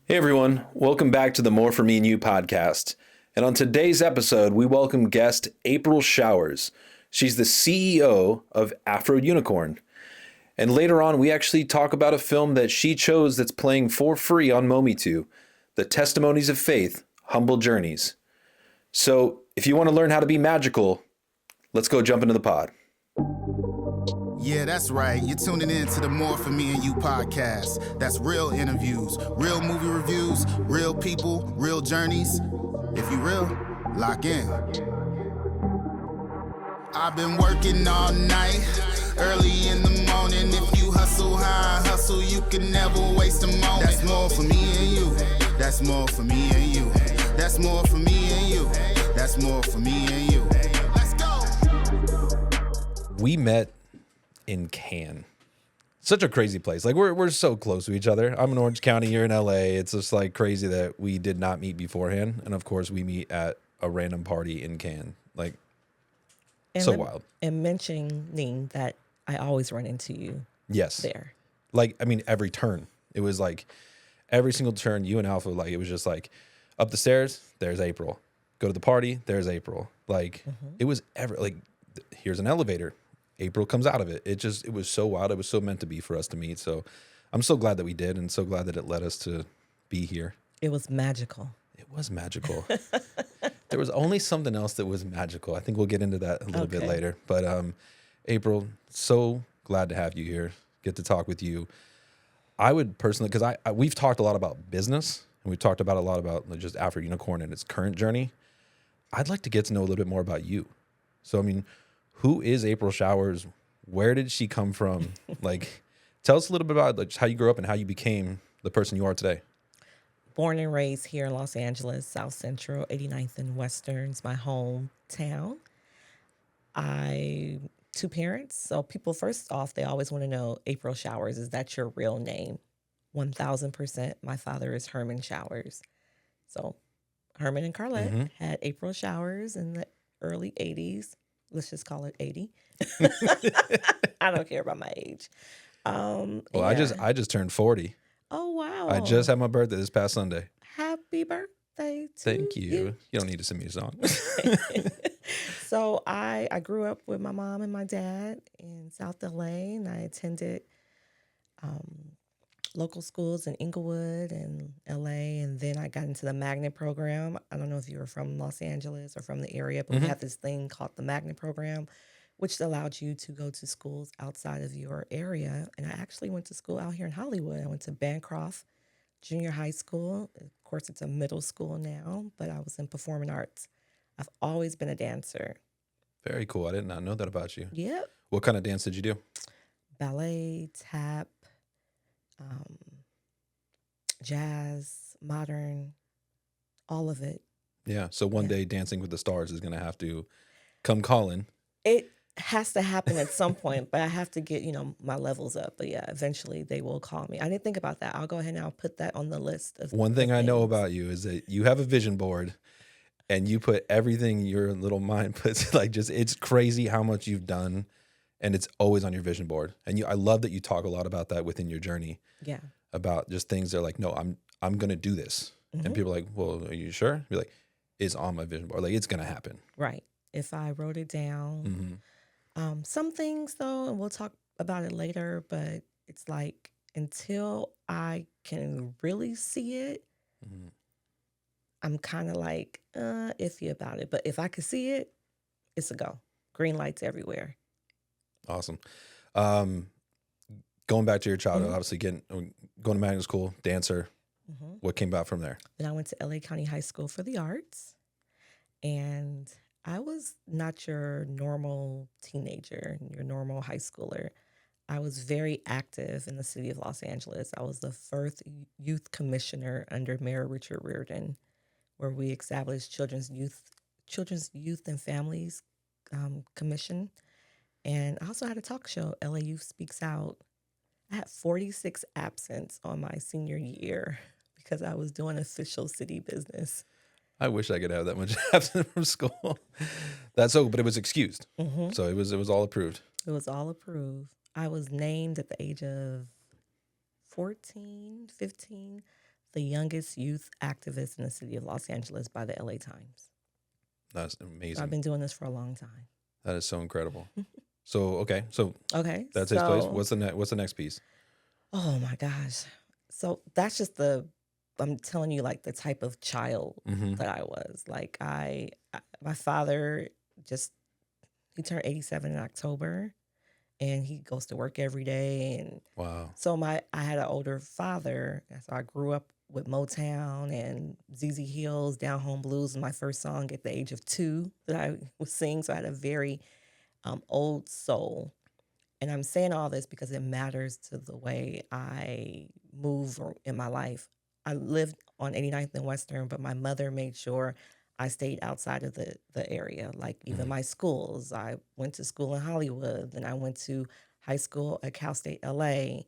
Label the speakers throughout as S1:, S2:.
S1: Hey everyone, welcome back to the More For Me and You podcast. And on today's episode, we welcome guest April Showers. She's the CEO of AfroUnicorn. And later on, we actually talk about a film that she chose that's playing for free on Mometu, the Testimonies of Faith, Humble Journeys. So if you want to learn how to be magical, let's go jump into the pod.
S2: Yeah, that's right. You're tuning in to the More For Me and You podcast. That's real interviews, real movie reviews, real people, real journeys. If you real, lock in. I've been working all night, early in the morning. If you hustle high, hustle, you can never waste a moment. That's more for me and you. That's more for me and you. That's more for me and you. That's more for me and you. Let's go.
S1: We met in Cannes. Such a crazy place. Like we're so close to each other. I'm in Orange County, you're in LA. It's just like crazy that we did not meet beforehand. And of course we meet at a random party in Cannes. Like so wild.
S3: And mentioning that I always run into you.
S1: Yes.
S3: There.
S1: Like, I mean, every turn. It was like every single turn, you and Alpha, like it was just like up the stairs, there's April. Go to the party, there's April. Like it was here's an elevator. April comes out of it. It was so wild. It was so meant to be for us to meet. So I'm so glad that we did and so glad that it led us to be here.
S3: It was magical.
S1: It was magical. There was only something else that was magical. I think we'll get into that a little bit later. But April, so glad to have you here, get to talk with you. I would personally, because we've talked a lot about business and we've talked about a lot about just AfroUnicorn and its current journey. I'd like to get to know a little bit more about you. So, I mean, who is April Showers? Where did she come from? Like, tell us a little bit about like, how you grew up and how you became the person you are today.
S3: Born and raised here in Los Angeles, South Central, 89th and Western's my hometown. Two parents. So people, first off, they always want to know, April Showers, is that your real name? 1000%. My father is Herman Showers. So Herman and Carlette had April Showers in the early 80s. Let's just call it 80. I don't care about my age.
S1: Well, yeah. I just turned 40.
S3: Oh, wow.
S1: I just had my birthday this past Sunday.
S3: Happy birthday to
S1: Thank you. You don't need to sing me a song.
S3: So I grew up with my mom and my dad in South LA, and I attended local schools in Inglewood and LA, and then I got into the magnet program. I don't know if you were from Los Angeles or from the area, but we had this thing called the magnet program, which allowed you to go to schools outside of your area. And I actually went to school out here in Hollywood. I went to Bancroft Junior High School. Of course, it's a middle school now, but I was in performing arts. I've always been a dancer.
S1: Very cool. I did not know that about you.
S3: Yep.
S1: What kind of dance did you do?
S3: Ballet, tap, jazz, modern, all of it.
S1: Yeah. So one day Dancing with the Stars is going to have to come calling.
S3: It has to happen at some point, but I have to get, my levels up. But yeah, eventually they will call me. I didn't think about that. I'll go ahead and I'll put that on the list of
S1: one thing I know about you is that you have a vision board and you put everything your little mind puts, like just, it's crazy how much you've done. And it's always on your vision board. And I love that you talk a lot about that within your journey.
S3: Yeah.
S1: About just things that are like, no, I'm going to do this. And people are like, well, are you sure? Be like, it's on my vision board. Like, it's going to happen.
S3: Right. If I wrote it down. Some things, though, and we'll talk about it later, but it's like until I can really see it, I'm kind of like iffy about it. But if I could see it, it's a go. Green lights everywhere.
S1: Awesome. Going back to your childhood, obviously going to magnet school, dancer. What came about from there?
S3: Then I went to LA County High School for the Arts, and I was not your normal teenager, your normal high schooler. I was very active in the city of Los Angeles. I was the first youth commissioner under Mayor Richard Riordan, where we established Children's Youth and Families Commission. And I also had a talk show, LA Youth Speaks Out. I had 46 absence on my senior year because I was doing official city business.
S1: I wish I could have that much absence from school. But it was excused. So it was all approved.
S3: It was all approved. I was named at the age of 14, 15, the youngest youth activist in the city of Los Angeles by the LA Times.
S1: That's
S3: So I've
S1: amazing.
S3: been doing this for a long time.
S1: That is so incredible. So
S3: Okay,
S1: that takes place.
S3: so
S1: What's the next piece?
S3: oh my gosh. So that's just I'm telling you like the type of child
S1: Mm-hmm.
S3: that I was. Like my father just, he turned 87 in October and he goes to work every day. And
S1: Wow.
S3: so I had an older father. And so I grew up with Motown and ZZ Hill's Down Home Blues, my first song at the age of 2 that I was singing. So I had a very old soul. And I'm saying all this because it matters to the way I move in my life. I lived on 89th and Western, but my mother made sure I stayed outside of the area. Like even my schools, I went to school in Hollywood, then I went to high school at Cal State LA.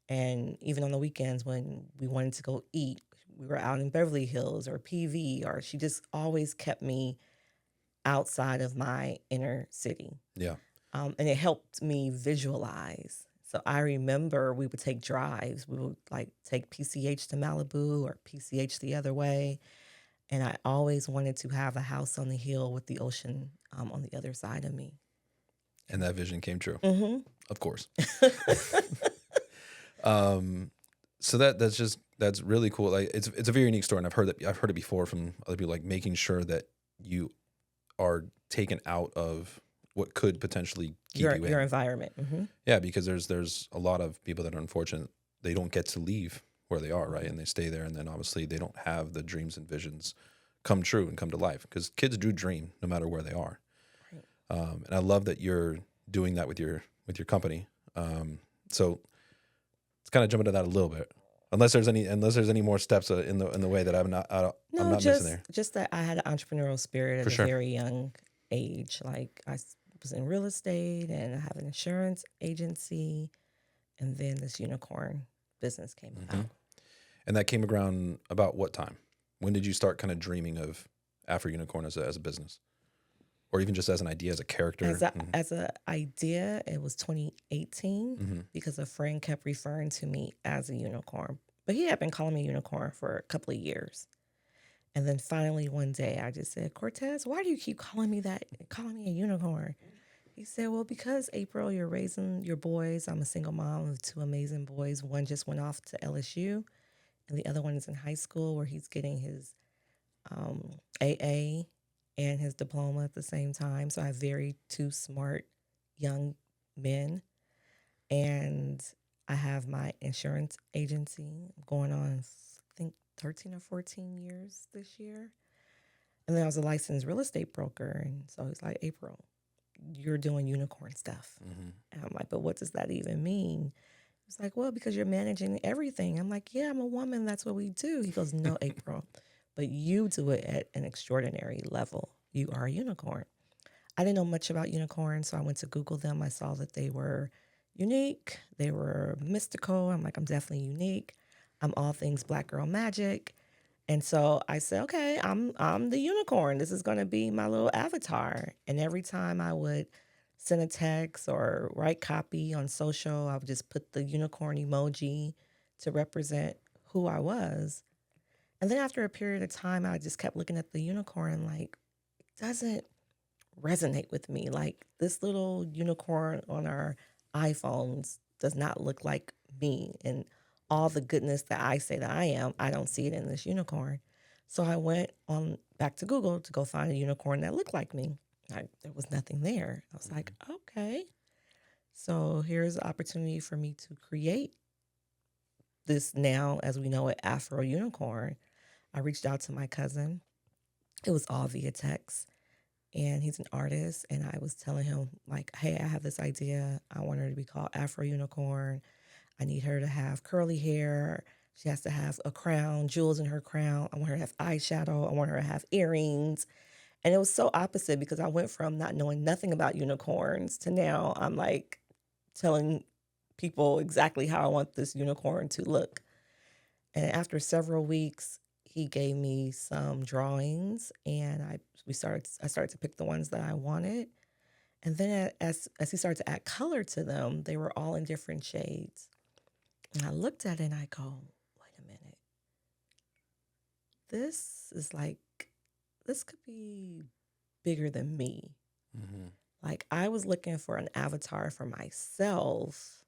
S3: And even on the weekends when we wanted to go eat, we were out in Beverly Hills or PV, or she just always kept me outside of my inner city.
S1: Yeah.
S3: And it helped me visualize. So I remember we would take drives. We would like take PCH to Malibu or PCH the other way. And I always wanted to have a house on the hill with the ocean on the other side of me.
S1: And that vision came true.
S3: Mm-hmm.
S1: Of course. So that's really cool. Like it's a very unique story, and I've heard it before from other people. Like making sure that you are taken out of what could potentially keep you in
S3: Your environment. Mm-hmm.
S1: Yeah, because there's a lot of people that are unfortunate. They don't get to leave where they are, right? And they stay there, and then obviously they don't have the dreams and visions come true and come to life. Because kids do dream no matter where they are.
S3: Right.
S1: And I love that you're doing that with your company. So let's kind of jump into that a little bit. Unless there's any more steps in the way that I'm not missing there.
S3: Just that I had an entrepreneurial spirit at
S1: For
S3: a very young age. Like I was in real estate and I have an insurance agency, and then this unicorn business came about.
S1: And that came around about what time? When did you start kind of dreaming of AfroUnicorn as a business? Or even just as an idea, as a character?
S3: As an idea, it was 2018 because a friend kept referring to me as a unicorn. But he had been calling me a unicorn for a couple of years. And then finally one day I just said, Cortez, why do you keep calling me a unicorn? He said, well, because April, you're raising your boys. I'm a single mom of 2 amazing boys. One just went off to LSU, and the other one is in high school where he's getting his AA and his diploma at the same time. So I have 2 smart young men. And I have my insurance agency going on, I think, 13 or 14 years this year. And then I was a licensed real estate broker. And so he's like, April, you're doing unicorn stuff. And I'm like, but what does that even mean? He's like, well, because you're managing everything. I'm like, yeah, I'm a woman. That's what we do. He goes, no, April, but you do it at an extraordinary level. You are a unicorn. I didn't know much about unicorns, so I went to Google them. I saw that they were unique. They were mystical. I'm like, I'm definitely unique. I'm all things Black girl magic. And so I said, okay, I'm the unicorn. This is going to be my little avatar. And every time I would send a text or write copy on social, I would just put the unicorn emoji to represent who I was. And then after a period of time, I just kept looking at the unicorn like, it doesn't resonate with me. Like this little unicorn on our iPhones does not look like me. And all the goodness that I say that I am, I don't see it in this unicorn. So I went on back to Google to go find a unicorn that looked like me. There was nothing there. I was like, okay. So here's an opportunity for me to create this now, as we know it, AfroUnicorn. I reached out to my cousin. It was all via text. And he's an artist. And I was telling him, like, hey, I have this idea. I want her to be called AfroUnicorn. I need her to have curly hair. She has to have a crown, jewels in her crown. I want her to have eyeshadow. I want her to have earrings. And it was so opposite because I went from not knowing nothing about unicorns to now I'm like telling people exactly how I want this unicorn to look. And after several weeks, he gave me some drawings, and I started to pick the ones that I wanted. And then as he started to add color to them, they were all in different shades. And I looked at it and I go, wait a minute. this is like, this could be bigger than me.
S1: Mm-hmm.
S3: Like, I was looking for an avatar for myself,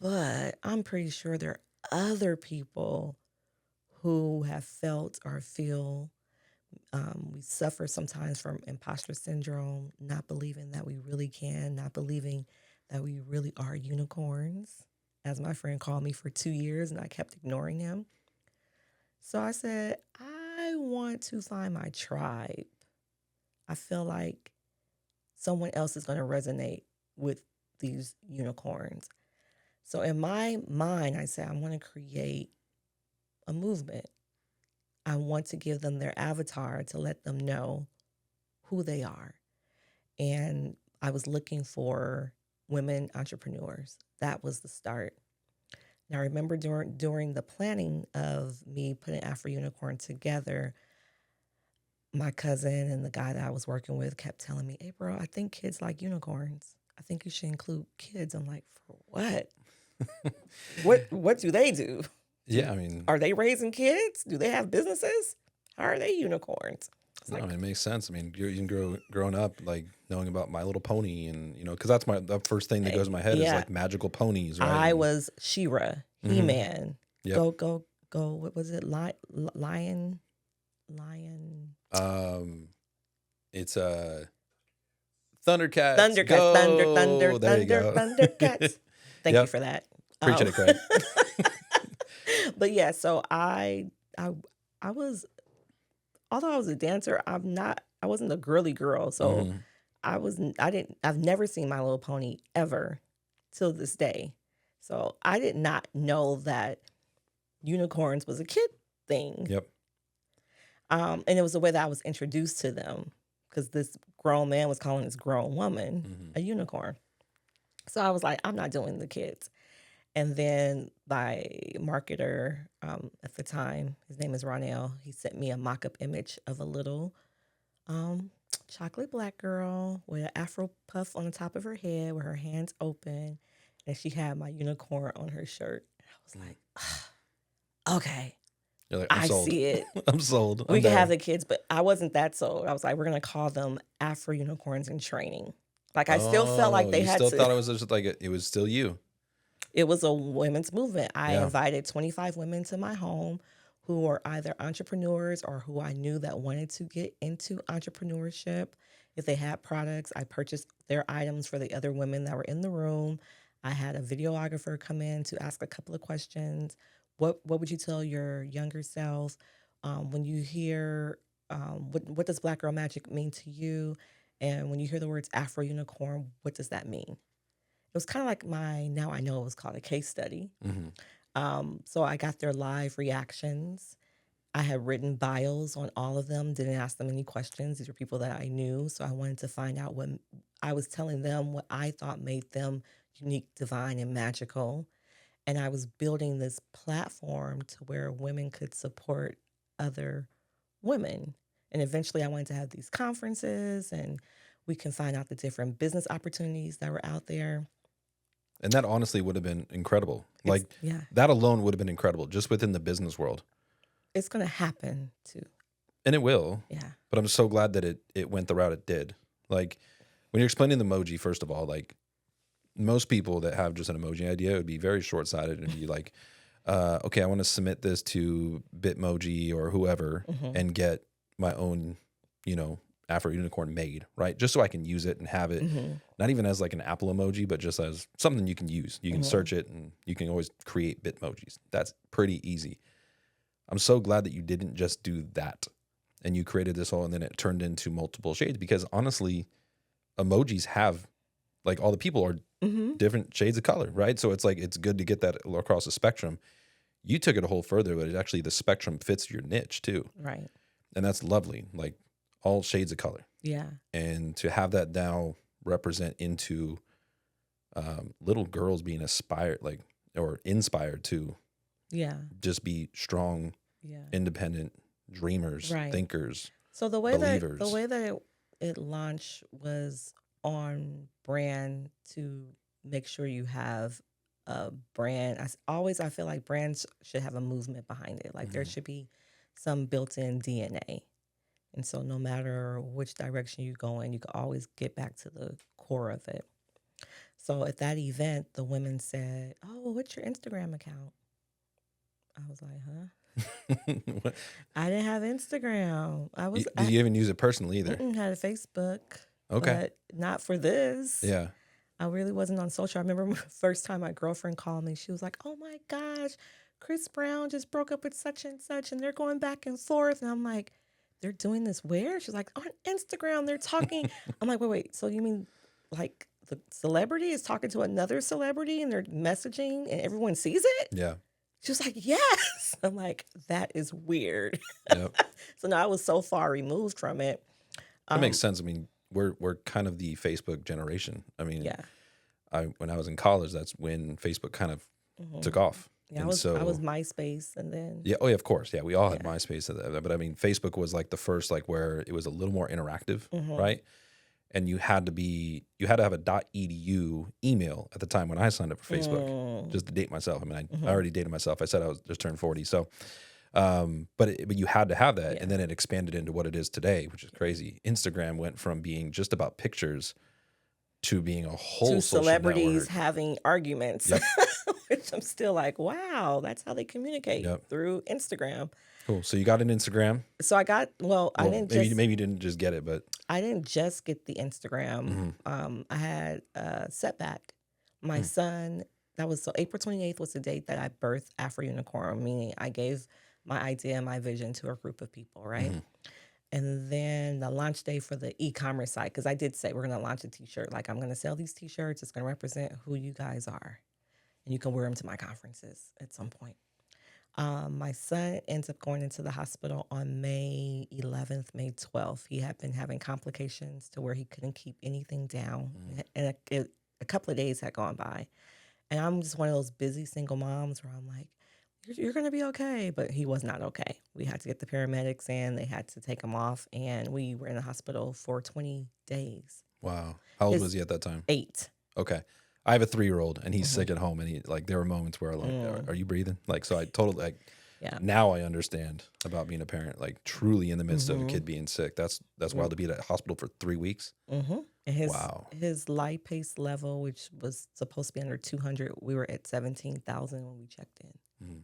S3: but I'm pretty sure there are other people who have felt or feel. We suffer sometimes from imposter syndrome, not believing that we really can, not believing that we really are unicorns, as my friend called me for 2 years and I kept ignoring him. So I said, I want to find my tribe. I feel like someone else is going to resonate with these unicorns. So in my mind, I said, I want to create a movement. I want to give them their avatar to let them know who they are. And I was looking for women entrepreneurs. That was the start. Now, I remember during the planning of me putting AfroUnicorn together, my cousin and the guy that I was working with kept telling me, hey, bro, I think kids like unicorns. I think you should include kids. I'm like, for what? What do they do?
S1: Yeah, I mean,
S3: Are they raising kids? Do they have businesses? How are they unicorns?
S1: no, it makes sense. I mean, you're growing up like knowing about My Little Pony, and because that's the first thing that goes in my head is like magical ponies, right?
S3: I was She-Ra, He-Man.
S1: Yep.
S3: Go. What was it? Lion.
S1: It's Thundercats.
S3: Thundercats.
S1: Go!
S3: Thundercats. Thank you for that.
S1: Appreciate it, Craig.
S3: But yeah, so I was, although I was a dancer, I wasn't a girly girl. So I've never seen My Little Pony ever till this day. So I did not know that unicorns was a kid thing.
S1: Yep.
S3: And it was the way that I was introduced to them, because this grown man was calling this grown woman a unicorn. So I was like, I'm not doing the kids. And then my marketer at the time, his name is Ronell, he sent me a mock-up image of a little chocolate black girl with an afro puff on the top of her head with her hands open. And she had my unicorn on her shirt. I was like, okay.
S1: You're like, I'm sold.
S3: See it.
S1: I'm sold.
S3: We can have the kids, but I wasn't that sold. I was like, we're going to call them AfroUnicorns in Training. Like, I still felt like they had to.
S1: You still thought it was just like, it was still you.
S3: It was a women's movement. I invited 25 women to my home who were either entrepreneurs or who I knew that wanted to get into entrepreneurship. If they had products, I purchased their items for the other women that were in the room. I had a videographer come in to ask a couple of questions. What would you tell your younger self when you hear, what does Black Girl Magic mean to you? And when you hear the words AfroUnicorn, what does that mean? It was kind of like now I know it was called a case study. So I got their live reactions. I had written bios on all of them, didn't ask them any questions. These were people that I knew. So I wanted to find out what I was telling them, what I thought made them unique, divine, and magical. And I was building this platform to where women could support other women. And eventually I wanted to have these conferences and we can find out the different business opportunities that were out there.
S1: And that honestly would have been incredible. That alone would have been incredible just within the business world.
S3: It's going to happen too.
S1: And it will.
S3: Yeah.
S1: But I'm so glad that it went the route it did. Like, when you're explaining the emoji, first of all, like, most people that have just an emoji idea would be very short-sighted and be like, okay, I want to submit this to Bitmoji or whoever and get my own, AfroUnicorn made, right? Just so I can use it and have it, not even as like an Apple emoji, but just as something you can use. You can search it and you can always create Bitmojis. That's pretty easy. I'm so glad that you didn't just do that and you created this whole, and then it turned into multiple shades, because honestly, emojis have, like, all the people are different shades of color, right? So it's like, it's good to get that across the spectrum. You took it a whole further, but the spectrum fits your niche too.
S3: Right.
S1: And that's lovely. Like, all shades of color.
S3: Yeah.
S1: And to have that now represent into little girls being inspired to just be strong, independent dreamers, thinkers,
S3: so the way
S1: believers.
S3: that it launched was on brand, to make sure you have a brand. I feel like brands should have a movement behind it. Like, there should be some built-in DNA. And so no matter which direction you go in, you can always get back to the core of it. So at that event, the women said, "Oh, what's your Instagram account?" I was like, "Huh?" I didn't have Instagram.
S1: Did you even use it personally either?
S3: Had a Facebook.
S1: Okay.
S3: But not for this.
S1: Yeah.
S3: I really wasn't on social. I remember the first time my girlfriend called me, she was like, "Oh my gosh, Chris Brown just broke up with such and such, and they're going back and forth." And I'm like, "They're doing this where?" She's like, "On Instagram, they're talking." I'm like, wait. So you mean like the celebrity is talking to another celebrity and they're messaging and everyone sees it?
S1: Yeah.
S3: She was like, "Yes." I'm like, that is weird.
S1: Yep.
S3: So now I was so far removed from it.
S1: That makes sense. I mean, we're kind of the Facebook generation. I mean,
S3: Yeah.
S1: when I was in college, that's when Facebook kind of took off.
S3: Yeah,
S1: And
S3: I was MySpace, and then
S1: yeah, of course, yeah, we all had MySpace, but I mean, Facebook was like the first, like where it was a little more interactive, right? And you had to have a .edu email at the time when I signed up for Facebook, just to date myself. I mean, I already dated myself. I said I was just turned 40, so. But you had to have that, and then it expanded into what it is today, which is crazy. Instagram went from being just about pictures to being a whole
S3: to
S1: social
S3: celebrities
S1: network.
S3: having arguments,
S1: Yep.
S3: which I'm still like, wow, that's how they communicate through Instagram.
S1: Cool. So you got an Instagram.
S3: So I got I didn't
S1: maybe you didn't just get it, but
S3: I didn't just get the Instagram. I had a setback. My son, so April 28th was the date that I birthed AfroUnicorn, meaning I gave my idea and my vision to a group of people, right? And then the launch day for the e-commerce site, because I did say we're going to launch a t-shirt. Like, I'm going to sell these t-shirts. It's going to represent who you guys are. And you can wear them to my conferences at some point. My son ends up going into the hospital on May 11th, May 12th. He had been having complications to where he couldn't keep anything down. And a couple of days had gone by. And I'm just one of those busy single moms where I'm like, you're going to be okay. But he was not okay. We had to get the paramedics in. They had to take him off. And we were in the hospital for 20 days.
S1: Wow. How old was he at that time?
S3: 8.
S1: Okay. I have a 3-year-old and he's sick at home, and there were moments where are you breathing? Like, so I totally now I understand about being a parent, like truly in the midst of a kid being sick. That's wild to be at a hospital for 3 weeks.
S3: And his lipase level, which was supposed to be under 200, we were at 17,000 when we checked in.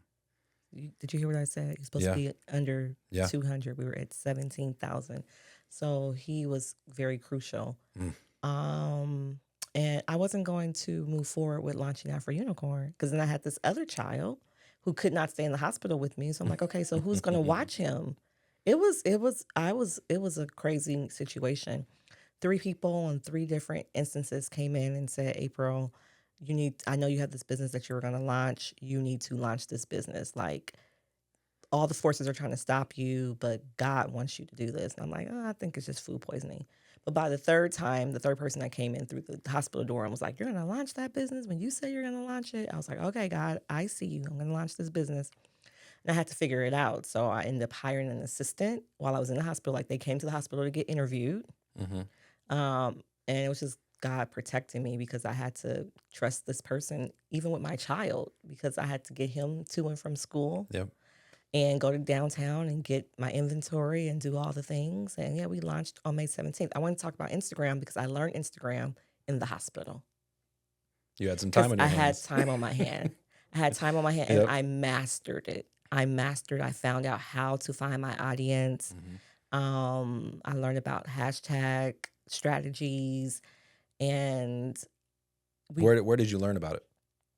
S3: Did you hear what I said? He's supposed to be under 200. We were at 17,000. So he was very crucial. And I wasn't going to move forward with launching AfroUnicorn because then I had this other child who could not stay in the hospital with me. So I'm like, okay, so who's going to watch him? It was a crazy situation. 3 people on 3 different instances came in and said, "April, I know you have this business that you're going to launch. You need to launch this business. Like, all the forces are trying to stop you, but God wants you to do this." And I'm like, I think it's just food poisoning. But by the third person that came in through the hospital door and was like, "You're going to launch that business when you say you're going to launch it?" I was like, "Okay, God, I see you. I'm going to launch this business." And I had to figure it out. So I ended up hiring an assistant while I was in the hospital. Like, they came to the hospital to get interviewed. And it was just God protecting me because I had to trust this person, even with my child, because I had to get him to and from school.
S1: Yep.
S3: And go to downtown and get my inventory and do all the things. And we launched on May 17th. I want to talk about Instagram because I learned Instagram in the hospital.
S1: You had some time on your hands.
S3: I had time on my hand. And I mastered it. I found out how to find my audience. I learned about hashtag strategies. And
S1: where did you learn about it?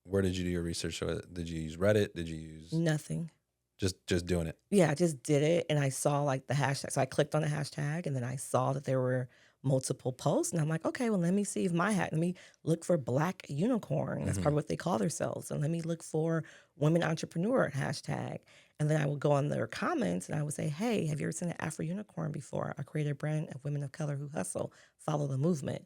S1: Where did you do your research? Did you use Reddit? Did you use
S3: nothing?
S1: Just doing it.
S3: Yeah, I just did it, and I saw like the hashtag. So I clicked on the hashtag, and then I saw that there were multiple posts, and I'm like, okay, well, let me see if let me look for Black Unicorn. That's probably what they call themselves. And let me look for women entrepreneur hashtag. And then I would go on their comments, and I would say, hey, have you ever seen an AfroUnicorn before? I created a brand of women of color who hustle, follow the movement.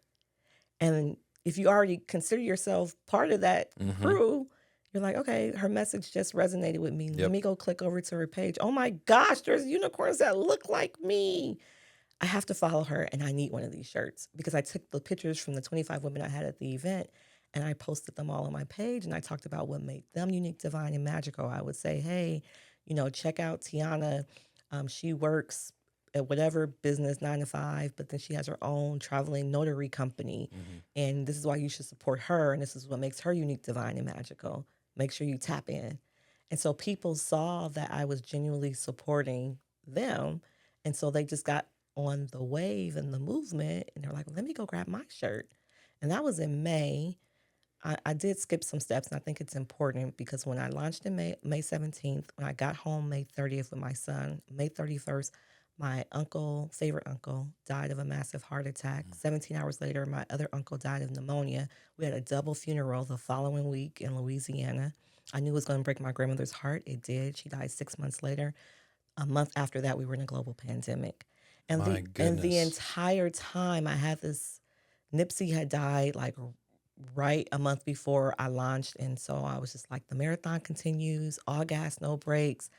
S3: And if you already consider yourself part of that crew, you're like, okay, her message just resonated with me. Let me go click over to her page. Oh my gosh, there's unicorns that look like me. I have to follow her, and I need one of these shirts because I took the pictures from the 25 women I had at the event, and I posted them all on my page, and I talked about what made them unique, divine, and magical. I would say, hey, check out Tiana She works at whatever business 9 to 5, but then she has her own traveling notary company. And this is why you should support her. And this is what makes her unique, divine, and magical. Make sure you tap in. And so people saw that I was genuinely supporting them. And so they just got on the wave and the movement. And they're like, let me go grab my shirt. And that was in May. I did skip some steps, and I think it's important because when I launched in May 17th, when I got home May 30th with my son, May 31st, my favorite uncle, died of a massive heart attack. 17 hours later, my other uncle died of pneumonia. We had a double funeral the following week in Louisiana. I knew it was going to break my grandmother's heart. It did. She died 6 months later. A month after that, we were in a global pandemic. And the entire time I had this, Nipsey had died like right a month before I launched. And so I was just like, the marathon continues, all gas, no brakes.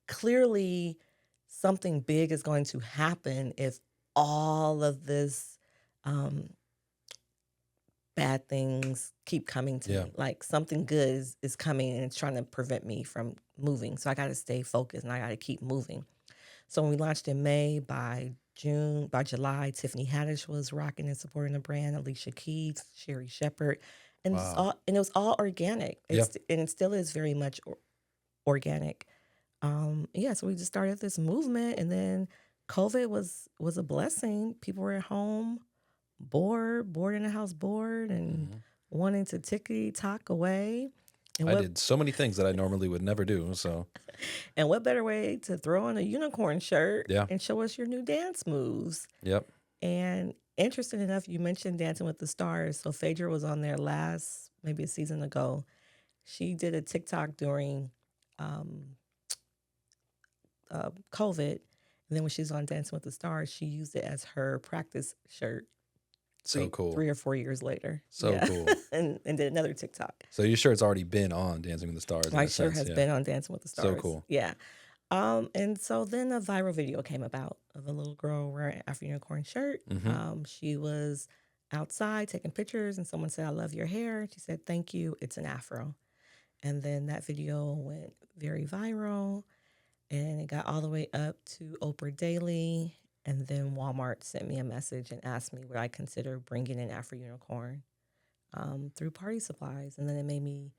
S3: Clearly, something big is going to happen if all of this bad things keep coming to me. Like something good is coming and it's trying to prevent me from moving. So I got to stay focused and I got to keep moving. So when we launched in May, by July, Tiffany Haddish was rocking and supporting the brand, Alicia Keys, Sherry Shepherd. And, it was all organic. And it still is very much organic. So we just started this movement, and then COVID was a blessing. People were at home, bored in the house, and wanting to tickety-tock away. And
S1: I did so many things that I normally would never do. So,
S3: and what better way to throw on a unicorn shirt
S1: Yeah.
S3: and show us your new dance moves?
S1: Yep.
S3: And interesting enough, you mentioned Dancing with the Stars. So Phaedra was on there maybe a season ago. She did a TikTok during COVID. And then when she's on Dancing with the Stars, she used it as her practice shirt.
S1: So cool.
S3: 3 or 4 years later.
S1: So cool.
S3: and did another TikTok.
S1: So your shirt's already been on Dancing with the Stars.
S3: My shirt has been on Dancing with the Stars.
S1: So cool.
S3: Yeah. And so then a viral video came about of a little girl wearing an AfroUnicorn shirt. She was outside taking pictures, and someone said, "I love your hair." She said, "Thank you. It's an afro." And then that video went very viral, and it got all the way up to Oprah Daily. And then Walmart sent me a message and asked me would I consider bringing in AfroUnicorn through Party Supplies. And then it made me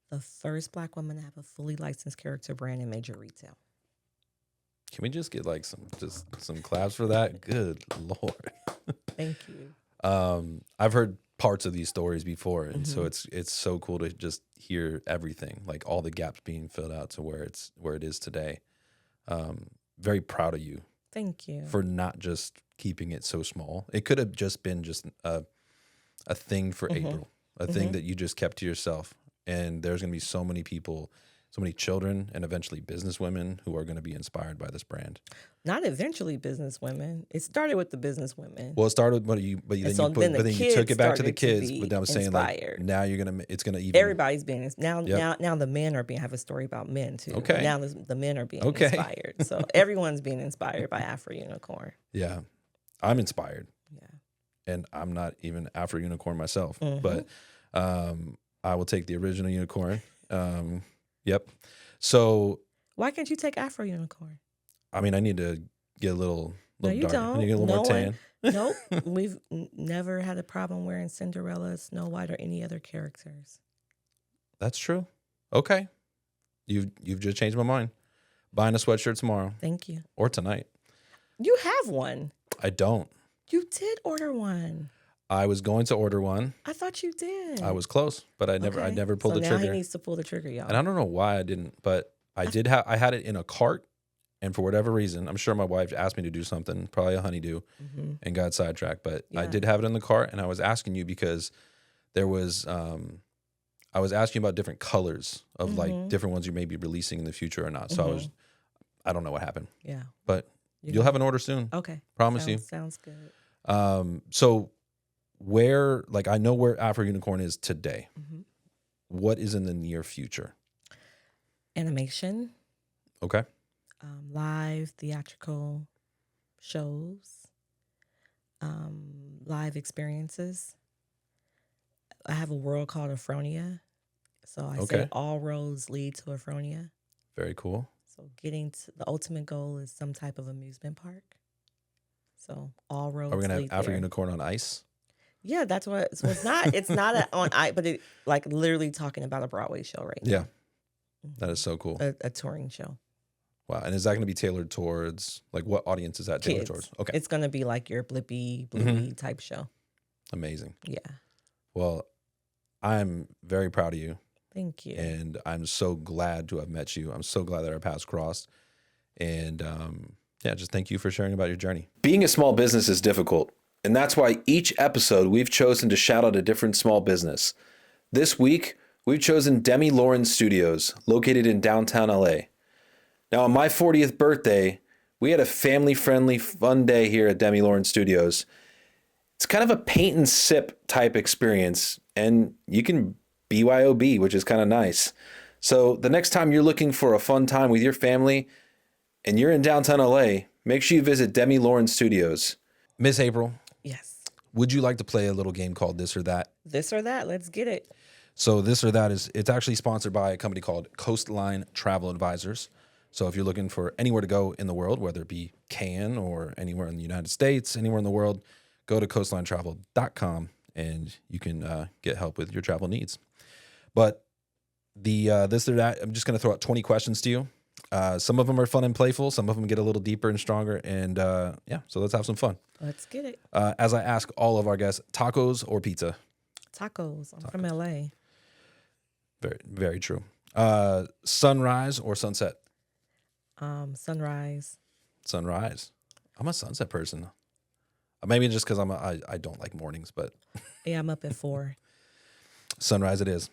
S3: the first Black woman to have a fully licensed character brand in major retail.
S1: Can we just get like some claps for that? Good Lord.
S3: Thank you.
S1: I've heard parts of these stories before, and so it's so cool to just hear everything, like all the gaps being filled out to where it is today. Very proud of you.
S3: Thank you.
S1: For not just keeping it so small. It could have just been a thing for April, a thing that you just kept to yourself. And there's going to be so many people, so many children, and eventually business women who are going to be inspired by this brand. Not
S3: eventually business women. It started with the business women.
S1: Well, it started with you took it back to the kids. But I was saying, like, now it's gonna even.
S3: Everybody's being now the men are being. I have a story about men too.
S1: Okay.
S3: Now the men are being inspired. So everyone's being inspired by AfroUnicorn.
S1: Yeah, I'm inspired.
S3: Yeah.
S1: And I'm not even AfroUnicorn myself, but I will take the original unicorn. Yep. So
S3: why can't you take AfroUnicorn?
S1: I mean, I need to get a little darker.
S3: Don't.
S1: I need to get a little more tan.
S3: Nope. We've never had a problem wearing Cinderella, Snow White, or any other characters.
S1: That's true. Okay. You've just changed my mind. Buying a sweatshirt tomorrow.
S3: Thank you.
S1: Or tonight.
S3: You have one.
S1: I don't.
S3: You did order one.
S1: I was going to order one.
S3: I thought you did.
S1: I was close, but I never pulled the trigger.
S3: Now he needs to pull the trigger, y'all.
S1: And I don't know why I didn't, but I had it in a cart. And for whatever reason, I'm sure my wife asked me to do something, probably a honeydew, and got sidetracked. But I did have it in the cart, and I was asking you because there was, I was asking about different colors of like different ones you may be releasing in the future or not. So I don't know what happened.
S3: Yeah.
S1: But you'll have an order soon.
S3: Okay.
S1: Promise you.
S3: Sounds good.
S1: So I know where AfroUnicorn is today. What is in the near future?
S3: Animation.
S1: Okay.
S3: Live theatrical shows, live experiences. I have a world called Afronia. So I say all roads lead to Afronia.
S1: Very cool.
S3: So getting to the ultimate goal is some type of amusement park. So all roads
S1: Are we gonna
S3: lead
S1: have
S3: there.
S1: AfroUnicorn on ice?
S3: Yeah, that's what. So it's not. It's not on I, but it like literally talking about a Broadway show right
S1: Yeah,
S3: now.
S1: that is so cool.
S3: A touring show.
S1: Wow. And is that going to be tailored towards, like, what audience is that tailored
S3: Kids.
S1: towards? Okay.
S3: It's gonna be like your Blippy, Bluey type show.
S1: Amazing.
S3: Yeah.
S1: Well, I'm very proud of you.
S3: Thank you.
S1: And I'm so glad to have met you. I'm so glad that our paths crossed. And yeah, just thank you for sharing about your journey. Being a small business is difficult. And that's why each episode we've chosen to shout out a different small business. This week, we've chosen Demi Lauren Studios, located in downtown LA. Now, on my 40th birthday, we had a family-friendly, fun day here at Demi Lauren Studios. It's kind of a paint and sip type experience, and you can BYOB, which is kind of nice. So the next time you're looking for a fun time with your family and you're in downtown LA, make sure you visit Demi Lauren Studios. Miss April,
S3: Yes.
S1: would you like to play a little game called This or That?
S3: This or that. Let's get it.
S1: So This or That it's actually sponsored by a company called Coastline Travel Advisors. So if you're looking for anywhere to go in the world, whether it be Cannes or anywhere in the United States, anywhere in the world, go to coastlinetravel.com and you can get help with your travel needs. But the This or That, I'm just going to throw out 20 questions to you. Some of them are fun and playful. Some of them get a little deeper and stronger. And yeah, so let's have some fun.
S3: Let's get it.
S1: As I ask all of our guests, tacos or pizza?
S3: Tacos. I'm from LA.
S1: Very, very true. Sunrise or sunset?
S3: Sunrise.
S1: Sunrise. I'm a sunset person. Maybe just because I don't like mornings, but
S3: Yeah, I'm up at 4.
S1: sunrise it is.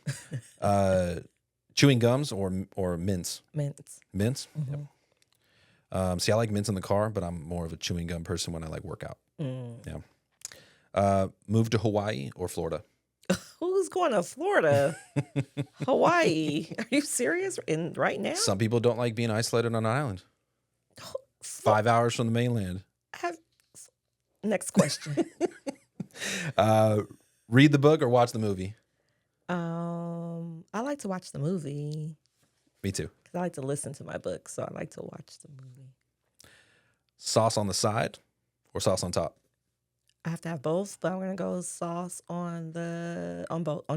S1: Chewing gums or mints?
S3: Mints.
S1: Mints? Yep. See, I like mints in the car, but I'm more of a chewing gum person when I like workout. Yeah. Move to Hawaii or Florida?
S3: Who's going to Florida? Hawaii. Are you serious? Right now?
S1: Some people don't like being isolated on an island. 5 hours from the mainland.
S3: Next question.
S1: Read the book or watch the movie?
S3: I like to watch the movie
S1: Me too.
S3: because I like to listen to my book, so I like to watch the movie.
S1: Sauce on the side or sauce on top?
S3: I have to have both, but I'm gonna go sauce on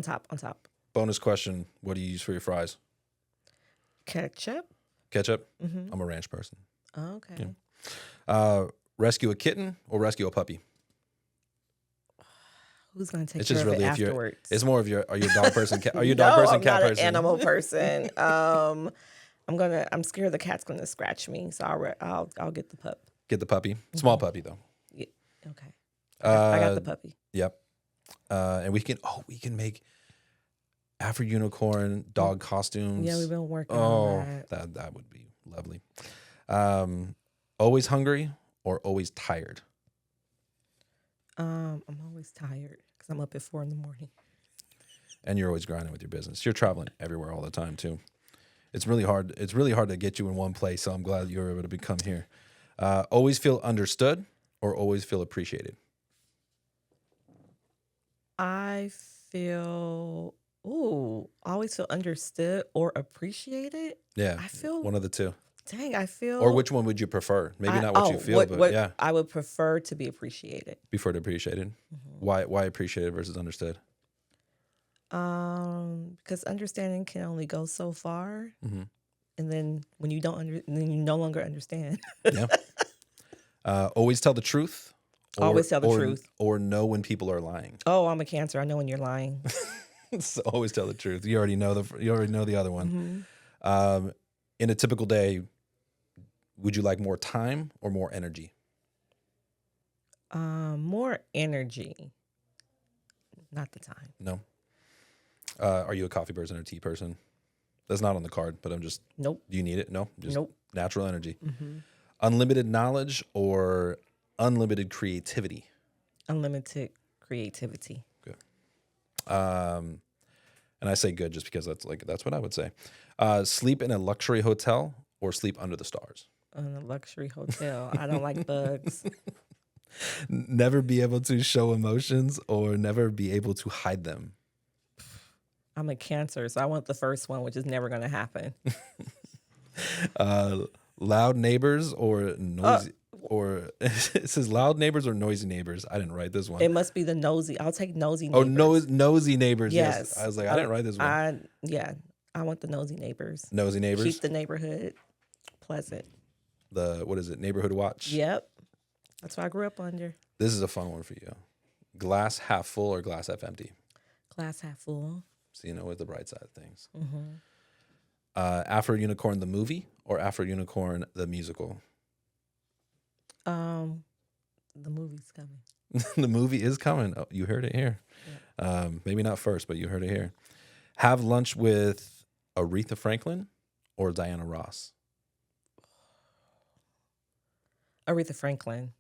S3: top.
S1: Bonus question: what do you use for your fries?
S3: Ketchup.
S1: Ketchup. I'm a ranch person.
S3: Oh, okay.
S1: Rescue a kitten or rescue a puppy?
S3: Who's gonna take
S1: It's
S3: care
S1: just
S3: of
S1: really
S3: it
S1: if you're.
S3: afterwards?
S1: It's more of are you a dog person? Are you a dog person?
S3: I'm
S1: Cat
S3: not
S1: person?
S3: an animal person. I'm scared the cat's gonna scratch me, so I'll get the pup.
S1: Get the puppy. Small puppy though.
S3: Yeah. Okay. I got the puppy.
S1: Yep. And we can make AfroUnicorn dog costumes.
S3: Yeah, we've been working on that.
S1: that would be lovely. Always hungry or always tired?
S3: I'm always tired because I'm up at 4 a.m.
S1: And you're always grinding with your business. You're traveling everywhere all the time too. It's really hard. It's really hard to get you in one place. So I'm glad you were able to come here. Always feel understood or always feel appreciated?
S3: I always feel understood or appreciated.
S1: Yeah.
S3: I feel
S1: one of the two.
S3: Dang, I feel.
S1: Or which one would you prefer? Maybe not what you feel, but yeah.
S3: I would prefer to be appreciated.
S1: Prefer to appreciated. Why appreciated versus understood?
S3: Because understanding can only go so far, and then when you don't then you no longer understand.
S1: Yeah. Always tell the truth.
S3: Always tell the truth.
S1: Or know when people are lying.
S3: Oh, I'm a Cancer. I know when you're lying.
S1: So always tell the truth. You already know the other one. In a typical day, would you like more time or more energy?
S3: More energy, not the time.
S1: No. Are you a coffee person or a tea person? That's not on the card, but I'm just.
S3: Nope.
S1: Do you need it? No. Just
S3: Nope.
S1: Natural energy. Unlimited knowledge or unlimited creativity?
S3: Unlimited creativity.
S1: Good. And I say good just because that's what I would say. Sleep in a luxury hotel or sleep under the stars?
S3: In a luxury hotel. I don't like bugs.
S1: Never be able to show emotions or never be able to hide them?
S3: I'm a Cancer, so I want the first one, which is never going to happen.
S1: Loud neighbors or noisy, or it says loud neighbors or noisy neighbors. I didn't write this one.
S3: It must be the nosy. I'll take nosy
S1: Oh,
S3: neighbors.
S1: nosy neighbors.
S3: Yes.
S1: I was like, I didn't write this one.
S3: I want the nosy neighbors.
S1: Nosy neighbors.
S3: Keep the neighborhood pleasant.
S1: What is it? Neighborhood watch.
S3: Yep. That's what I grew up under.
S1: This is a fun one for you. Glass half full or glass half empty?
S3: Glass half full.
S1: So you know with the bright side of things.
S3: Mm-hmm.
S1: AfroUnicorn the movie or AfroUnicorn the musical?
S3: The movie's coming.
S1: The movie is coming. Oh, you heard it here. Yeah. Maybe not first, but you heard it here. Have lunch with Aretha Franklin or Diana Ross?
S3: Aretha Franklin.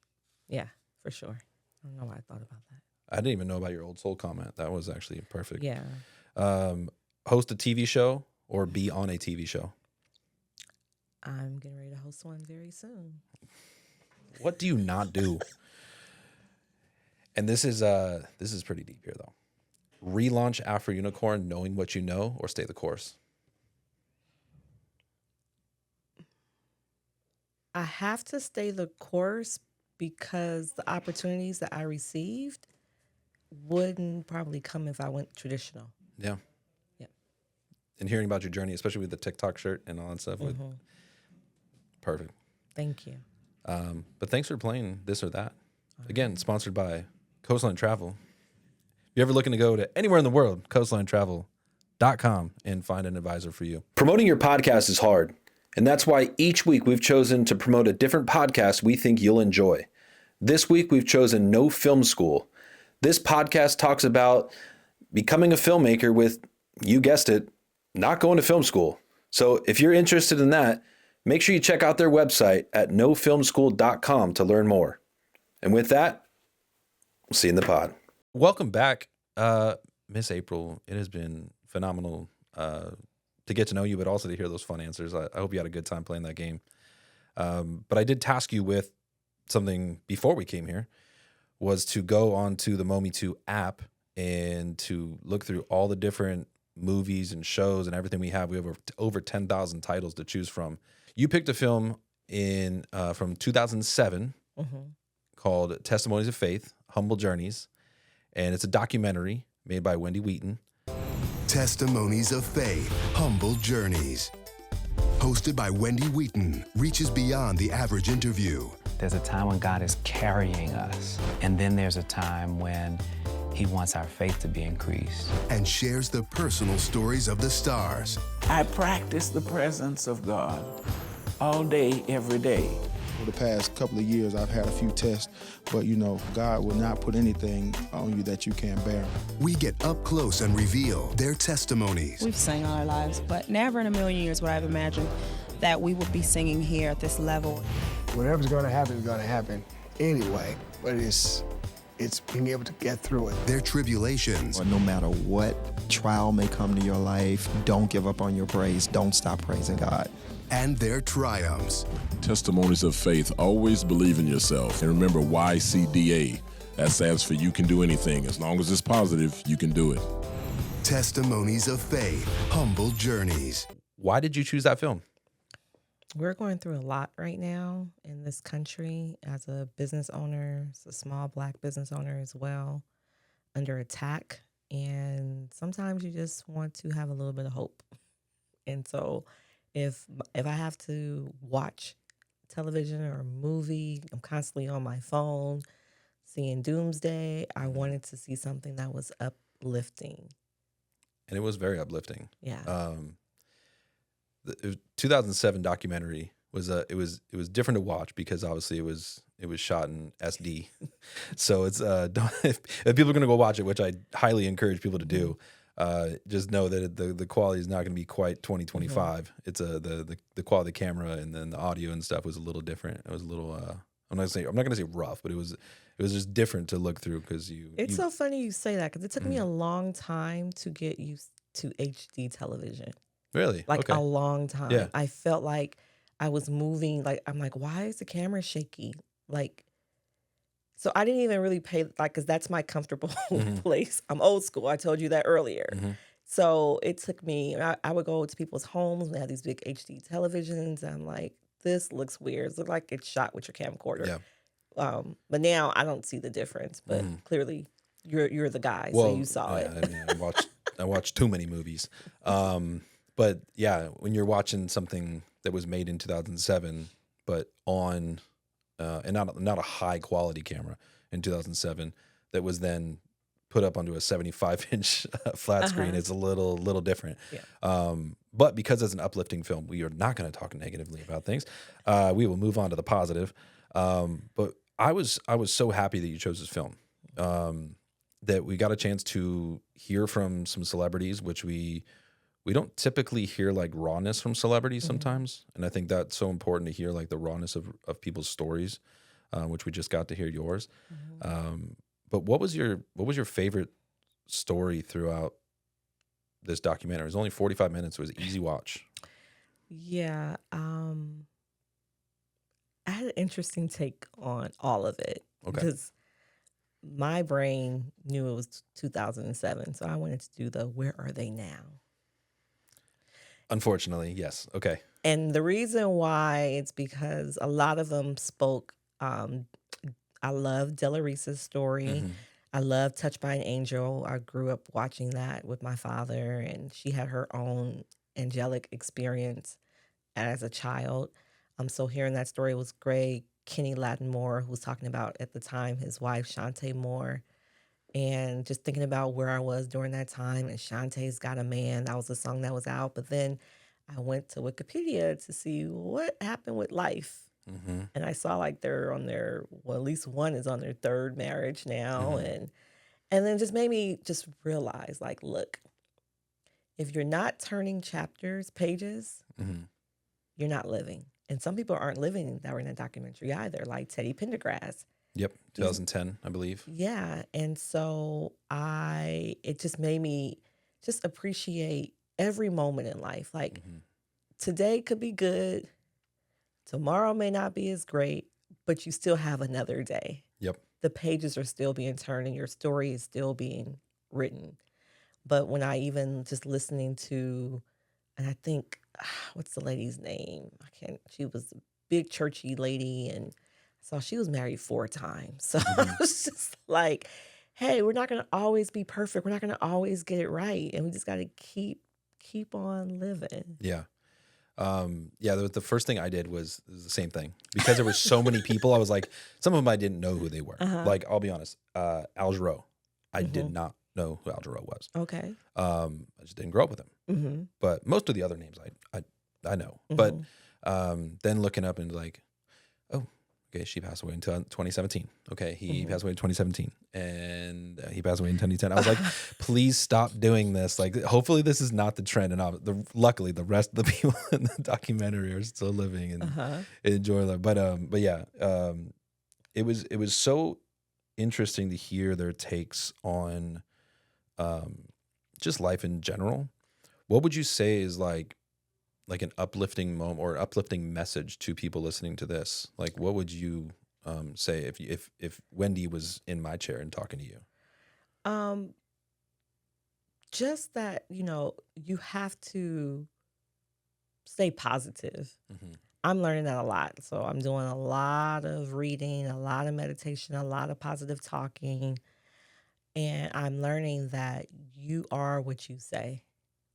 S3: Yeah, for sure. I don't know why I thought about that.
S1: I didn't even know about your old soul comment. That was actually perfect.
S3: Yeah.
S1: Host a TV show or be on a TV show?
S3: I'm getting ready to host one very soon.
S1: What do you not do? And this is pretty deep here though. Relaunch AfroUnicorn knowing what you know or stay the course?
S3: I have to stay the course because the opportunities that I received wouldn't probably come if I went traditional.
S1: Yeah.
S3: Yeah.
S1: And hearing about your journey, especially with the TikTok shirt and all that stuff. Perfect.
S3: Thank you.
S1: But thanks for playing This or That. Again, sponsored by Coastline Travel. If you're ever looking to go to anywhere in the world, coastlinetravel.com and find an advisor for you. Promoting your podcast is hard. And that's why each week we've chosen to promote a different podcast we think you'll enjoy. This week we've chosen No Film School. This podcast talks about becoming a filmmaker with, you guessed it, not going to film school. So if you're interested in that, make sure you check out their website at nofilmschool.com to learn more. And with that, we'll see you in the pod. Welcome back, Miss April. It has been phenomenal to get to know you, but also to hear those fun answers. I hope you had a good time playing that game. But I did task you with something before we came here, was to go onto the Mometu app and to look through all the different movies and shows and everything we have. We have over 10,000 titles to choose from. You picked a film from 2007 called Testimonies of Faith, Humble Journeys, and it's a documentary made by Wendy Wheaton.
S4: Testimonies of Faith, Humble Journeys. Hosted by Wendy Wheaton, reaches beyond the average interview.
S5: There's a time when God is carrying us, and then there's a time when He wants our faith to be increased.
S4: And shares the personal stories of the stars.
S6: I practice the presence of God all day, every day.
S7: For the past couple of years, I've had a few tests, but God will not put anything on you that you can't bear.
S4: We get up close and reveal their testimonies.
S8: We've sang all our lives, but never in a million years would I have imagined that we would be singing here at this level.
S9: Whatever's going to happen is going to happen anyway, but it's being able to get through it.
S4: Their tribulations.
S10: No matter what trial may come to your life, don't give up on your praise. Don't stop praising God.
S4: And their triumphs.
S11: Testimonies of Faith. Always believe in yourself. And remember YCDA. That stands for You Can Do Anything. As long as it's positive, you can do it.
S4: Testimonies of Faith, Humble Journeys.
S1: Why did you choose that film?
S3: We're going through a lot right now in this country as a business owner, as a small Black business owner as well, under attack. And sometimes you just want to have a little bit of hope. And so if I have to watch television or a movie, I'm constantly on my phone seeing doomsday. I wanted to see something that was uplifting.
S1: And it was very uplifting.
S3: Yeah.
S1: The 2007 documentary was it was different to watch because obviously it was shot in SD. So it's if people are going to go watch it, which I highly encourage people to do, just know that the quality is not going to be quite 2025. It's the quality of the camera and then the audio and stuff was a little different. It was a little I'm not going to say rough, but it was just different to look through because
S3: It's so funny you say that because it took me a long time to get used to HD television.
S1: Really?
S3: Like
S1: okay.
S3: a long time.
S1: Yeah.
S3: I felt like I was moving. Like, I'm like, why is the camera shaky? Like, so I didn't even really pay, like, because that's my comfortable place. I'm old school. I told you that earlier. So it took me, I would go to people's homes. We had these big HD televisions. And I'm like, this looks weird. It looks like it's shot with your camcorder.
S1: Yeah.
S3: But now I don't see the difference. But clearly, you're the guy, so you saw it.
S1: I mean, I watched too many movies. But yeah, when you're watching something that was made in 2007, but on and not a high quality camera in 2007, that was then put up onto a 75-inch flat screen, it's a little different.
S3: Yeah.
S1: But because it's an uplifting film, we are not going to talk negatively about things. We will move on to the positive. But I was so happy that you chose this film. That we got a chance to hear from some celebrities, which we don't typically hear like rawness from celebrities sometimes. And I think that's so important to hear like the rawness of people's stories, which we just got to hear yours. But what was your favorite story throughout this documentary? It was only 45 minutes. It was an easy watch.
S3: Yeah. I had an interesting take on all of it.
S1: Okay.
S3: Because my brain knew it was 2007. So I wanted to do the where are they now?
S1: Unfortunately, yes. Okay.
S3: And the reason why it's because a lot of them spoke. I love Della Reese's story. I love Touched by an Angel. I grew up watching that with my father, and she had her own angelic experience as a child. So hearing that story was great. Kenny Lattimore, who was talking about at the time his wife, Shantae Moore, and just thinking about where I was during that time. And Shantae's Got a Man, that was a song that was out. But then I went to Wikipedia to see what happened with Life. And I saw like they're on their, well, at least one is on their third marriage now. And then just made me just realize, like, look, if you're not turning pages, you're not living. And some people aren't living that were in that documentary either, like Teddy Pendergrass.
S1: Yep, 2010, I believe.
S3: Yeah. And so it just made me just appreciate every moment in life. Like today could be good. Tomorrow may not be as great, but you still have another day.
S1: Yep.
S3: The pages are still being turned and your story is still being written. But when I even just listening to, and I think, what's the lady's name? She was a big churchy lady, and so she was married 4 times. So I was just like, hey, we're not going to always be perfect. We're not going to always get it right. And we just got to keep on living.
S1: Yeah. The first thing I did was the same thing. Because there were so many people, I was like, some of them I didn't know who they were. Like, I'll be honest, Al Jarreau. I did not know who Al Jarreau was.
S3: Okay.
S1: I just didn't grow up with him. But most of the other names I know. But then looking up and like, oh, okay, she passed away in 2017. Okay, he passed away in 2017. And he passed away in 2010. I was like, please stop doing this. Like, hopefully this is not the trend. And luckily, the rest of the people in the documentary are still living and enjoy life. But yeah, it was so interesting to hear their takes on just life in general. What would you say is like an uplifting moment or uplifting message to people listening to this? Like, what would you say if Wendy was in my chair and talking to you?
S3: Just that, you have to stay positive. I'm learning that a lot. So I'm doing a lot of reading, a lot of meditation, a lot of positive talking. And I'm learning that you are what you say.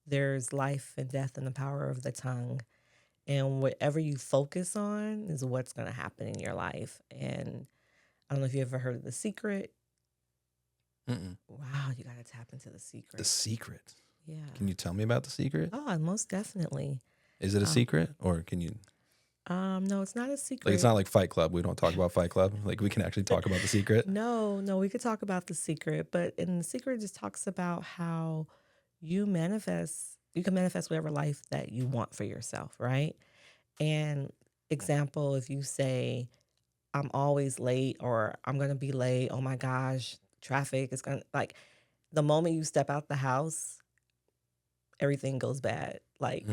S3: There's life and death in the power of the tongue. And whatever you focus on is what's going to happen in your life. And I don't know if you ever heard of The Secret. Wow, you got to tap into The Secret.
S1: The Secret?
S3: Yeah.
S1: Can you tell me about The Secret?
S3: Oh, most definitely.
S1: Is it a secret or can you?
S3: No, it's not a secret.
S1: Like, it's not like Fight Club. We don't talk about Fight Club. Like, we can actually talk about The Secret.
S3: No, we could talk about The Secret. But in The Secret, it just talks about how you can manifest whatever life that you want for yourself, right? And example, if you say, I'm always late or I'm going to be late, oh my gosh, traffic is going to, like, the moment you step out the house, everything goes bad. Like,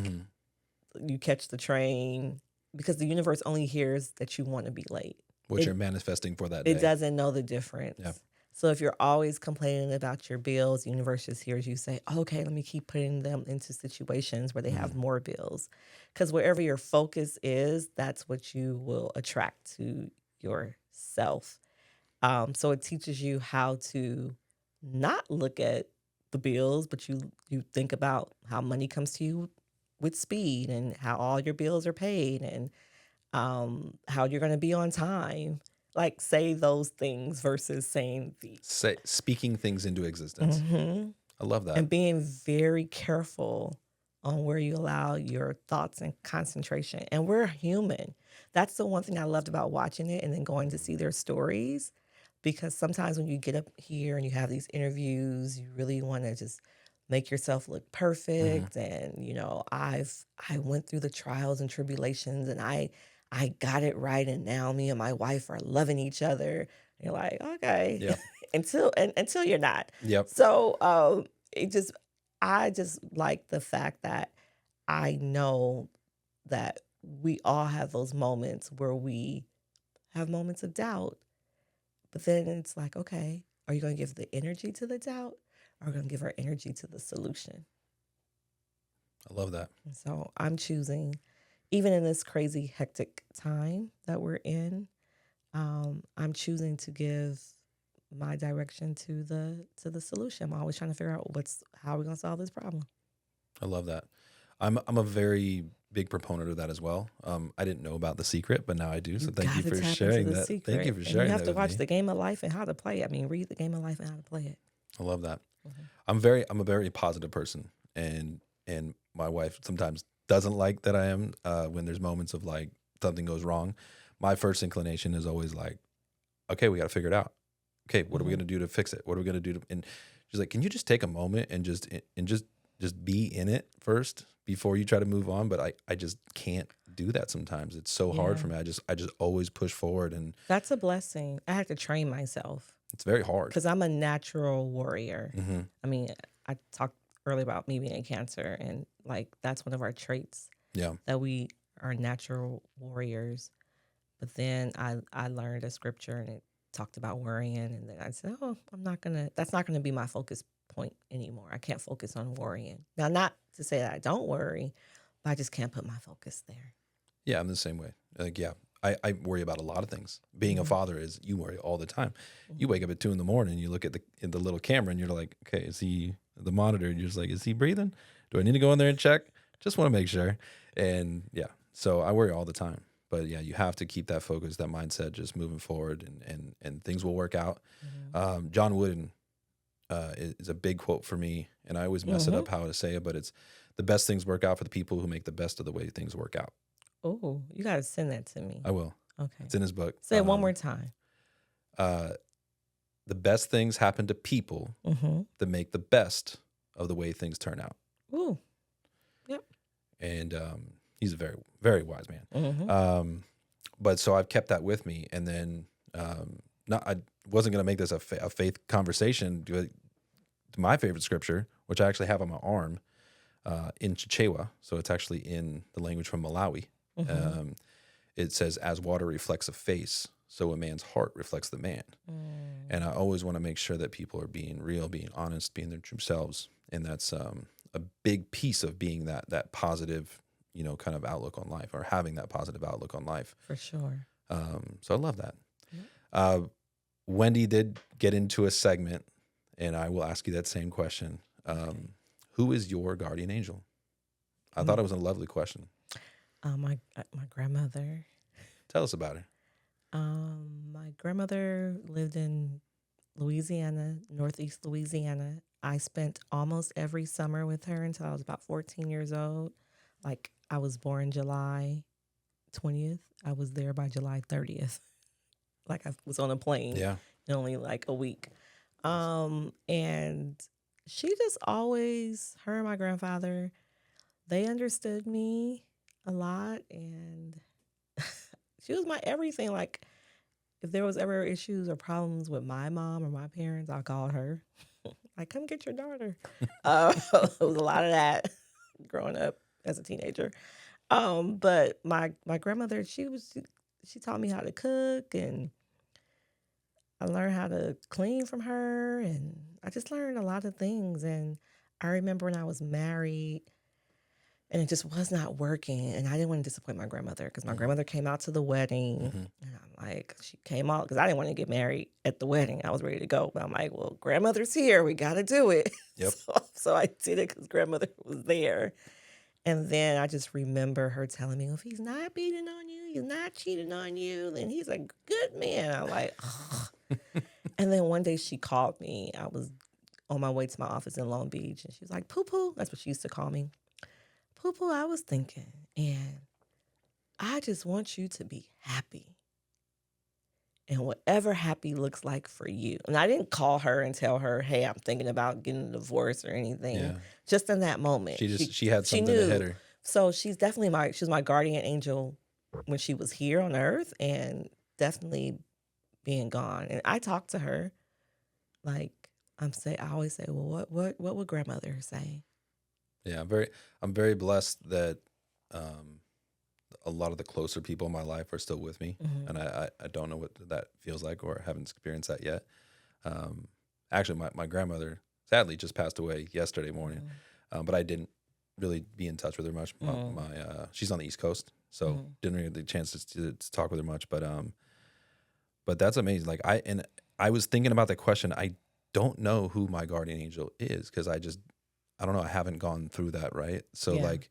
S3: you catch the train because the universe only hears that you want to be late.
S1: What you're manifesting for that day.
S3: It doesn't know the difference.
S1: Yeah.
S3: So if you're always complaining about your bills, the universe just hears you say, okay, let me keep putting them into situations where they have more bills. Because wherever your focus is, that's what you will attract to yourself. So it teaches you how to not look at the bills, but you think about how money comes to you with speed and how all your bills are paid and how you're going to be on time. Like say those things versus saying
S1: speaking things into existence. I love that.
S3: And being very careful on where you allow your thoughts and concentration. And we're human. That's the one thing I loved about watching it and then going to see their stories. Because sometimes when you get up here and you have these interviews, you really want to just make yourself look perfect. And, you know, I went through the trials and tribulations and I got it right. And now me and my wife are loving each other. And you're like, okay.
S1: Yep.
S3: until you're not.
S1: Yep.
S3: So I just like the fact that I know that we all have those moments where we have moments of doubt. But then it's like, okay, are you going to give the energy to the doubt or are we going to give our energy to the solution?
S1: I love that.
S3: And so I'm choosing, even in this crazy, hectic time that we're in, I'm choosing to give my direction to the solution. I'm always trying to figure out how are we going to solve this problem.
S1: I love that. I'm a very big proponent of that as well. I didn't know about The Secret, but now I do. So thank you for sharing that.
S3: Secret.
S1: Thank you for sharing that.
S3: And you have to watch
S1: me.
S3: The Game of Life and How to Play it. I mean, read The Game of Life and How to Play it.
S1: I love that.
S3: Mm-hmm.
S1: I'm a very positive person, and my wife sometimes doesn't like that I am when there's moments of like something goes wrong. My first inclination is always like, okay, we got to figure it out. Okay, what are we going to do to fix it? What are we going to do and she's like, can you just take a moment and just be in it first before you try to move on? But I just can't do that sometimes. It's so hard for me. I just always push forward, and
S3: that's a blessing. I had to train myself.
S1: It's very hard
S3: because I'm a natural warrior.
S1: Mm-hmm.
S3: I mean, I talked earlier about me being a Cancer, and like that's one of our traits.
S1: Yeah,
S3: that we are natural warriors. But then I learned a scripture and it talked about worrying, and then I said, oh, that's not gonna be my focus point anymore. I can't focus on worrying. Now, not to say that I don't worry, but I just can't put my focus there.
S1: Yeah, I'm the same way. Like, yeah, I worry about a lot of things. Being a father is you worry all the time. You wake up at 2 a.m. and you look at the little camera and you're like, okay, is he the monitor? And you're just like, is he breathing? Do I need to go in there and check? Just want to make sure. And yeah, so I worry all the time. But yeah, you have to keep that focus, that mindset, just moving forward, and things will work out. John Wooden is a big quote for me, and I always mess it up how to say it, but it's the best things work out for the people who make the best of the way things work out.
S3: Oh, you got to send that to me.
S1: I will.
S3: Okay.
S1: It's in his book.
S3: Say it one more time.
S1: The best things happen to people that make the best of the way things turn out.
S3: Ooh. Yep.
S1: And he's a very, very wise man. But so I've kept that with me, and then I wasn't going to make this a faith conversation. My favorite scripture, which I actually have on my arm, in Chichewa, so it's actually in the language from Malawi. It says, as water reflects a face, so a man's heart reflects the man. And I always want to make sure that people are being real, being honest, being their true selves. And that's a big piece of being that positive, kind of outlook on life, or having that positive outlook on life.
S3: For sure.
S1: So I love that. Wendy did get into a segment, and I will ask you that same question. Who is your guardian angel? I thought it was a lovely question.
S3: My grandmother.
S1: Tell us about her.
S3: My grandmother lived in Louisiana, Northeast Louisiana. I spent almost every summer with her until I was about 14 years old. Like, I was born July 20th. I was there by July 30th. Like, I was on a plane.
S1: Yeah.
S3: In only like a week. And she just always, her and my grandfather, they understood me a lot, and she was my everything. Like, if there was ever issues or problems with my mom or my parents, I called her. Like, come get your daughter. It was a lot of that growing up as a teenager. But my grandmother, she taught me how to cook, and I learned how to clean from her, and I just learned a lot of things. And I remember when I was married and it just was not working, and I didn't want to disappoint my grandmother because my grandmother came out to the wedding, and I'm like, she came out because I didn't want to get married at the wedding. I was ready to go, but I'm like, well, grandmother's here. We got to do it.
S1: Yep.
S3: So I did it because grandmother was there. And then I just remember her telling me, well, if he's not beating on you, he's not cheating on you, then he's a good man. I'm like, ugh. And then one day she called me. I was on my way to my office in Long Beach, and she was like, Poo-Poo. That's what she used to call me. Poo-Poo, I was thinking, and I just want you to be happy. And whatever happy looks like for you. And I didn't call her and tell her, hey, I'm thinking about getting a divorce or anything.
S1: Yeah.
S3: Just in that moment.
S1: She had something
S3: knew.
S1: to hit her.
S3: So she's definitely she was my guardian angel when she was here on earth, and definitely being gone. And I talked to her like I always say, well, what would grandmother say?
S1: Yeah, I'm very blessed that a lot of the closer people in my life are still with me, and I don't know what that feels like or haven't experienced that yet. Actually, my grandmother sadly just passed away yesterday morning, but I didn't really be in touch with her much. She's on the East Coast, so didn't really get the chance to talk with her much. But that's amazing. Like I was thinking about the question. I don't know who my guardian angel is because I don't know. I haven't gone through that, right? So like